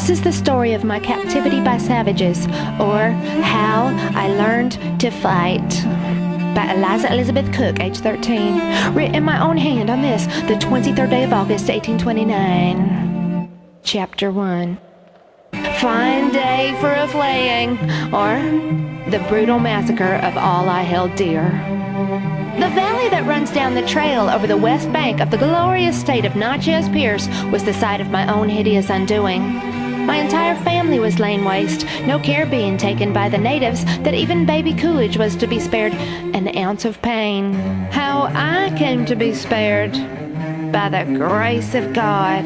This is the story of my captivity by savages, or How I Learned to Fight, by Eliza Elizabeth Cook, age 13. Written in my own hand on this, the 23rd day of August, 1829. Chapter 1. Fine day for a flaying, or the brutal massacre of all I held dear. The valley that runs down the trail over the west bank of the glorious state of Natchez Pierce was the site of my own hideous undoing. My entire family was laid waste, no care being taken by the natives that even baby Coolidge was to be spared an ounce of pain. How I came to be spared, by the grace of God,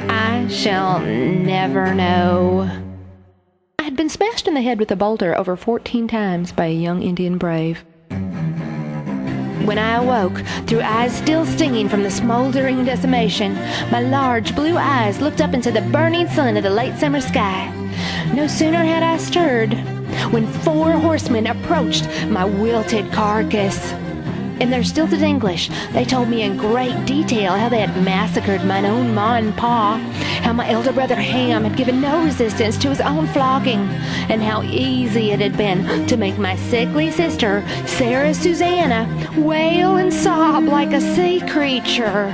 I shall never know. I had been smashed in the head with a boulder over 14 times by a young Indian brave. When I awoke, through eyes still stinging from the smoldering decimation, my large blue eyes looked up into the burning sun of the late summer sky. No sooner had I stirred, when 4 horsemen approached my wilted carcass. In their stilted English, they told me in great detail how they had massacred mine own ma and pa, how my elder brother Ham had given no resistance to his own flogging, and how easy it had been to make my sickly sister, Sarah Susanna, wail and sob like a sea creature.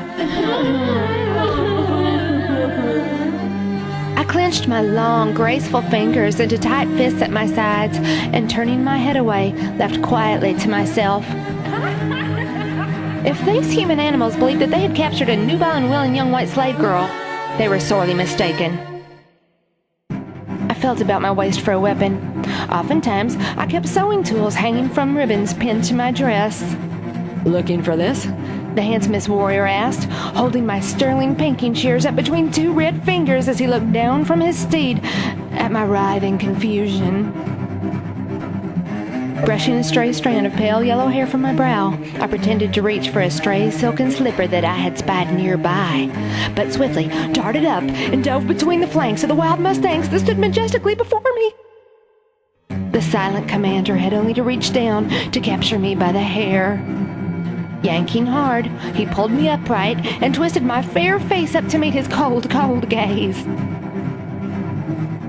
I clenched my long, graceful fingers into tight fists at my sides, and turning my head away, laughed quietly to myself. If these human animals believed that they had captured a nubile and willing young white slave girl, they were sorely mistaken. I felt about my waist for a weapon. Oftentimes, I kept sewing tools hanging from ribbons pinned to my dress. "Looking for this?" the handsomest warrior asked, holding my sterling pinking shears up between 2 red fingers as he looked down from his steed at my writhing confusion. Brushing a stray strand of pale yellow hair from my brow, I pretended to reach for a stray silken slipper that I had spied nearby, but swiftly darted up and dove between the flanks of the wild mustangs that stood majestically before me. The silent commander had only to reach down to capture me by the hair. Yanking hard, he pulled me upright and twisted my fair face up to meet his cold, cold gaze.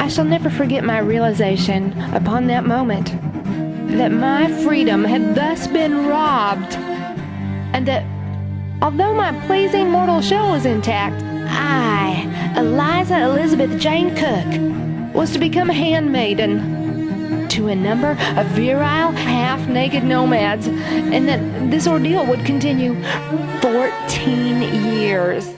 I shall never forget my realization upon that moment that my freedom had thus been robbed, and that, although my pleasing mortal shell was intact, I, Eliza Elizabeth Jane Cook, was to become a handmaiden to a number of virile, half-naked nomads, and that this ordeal would continue 14 years.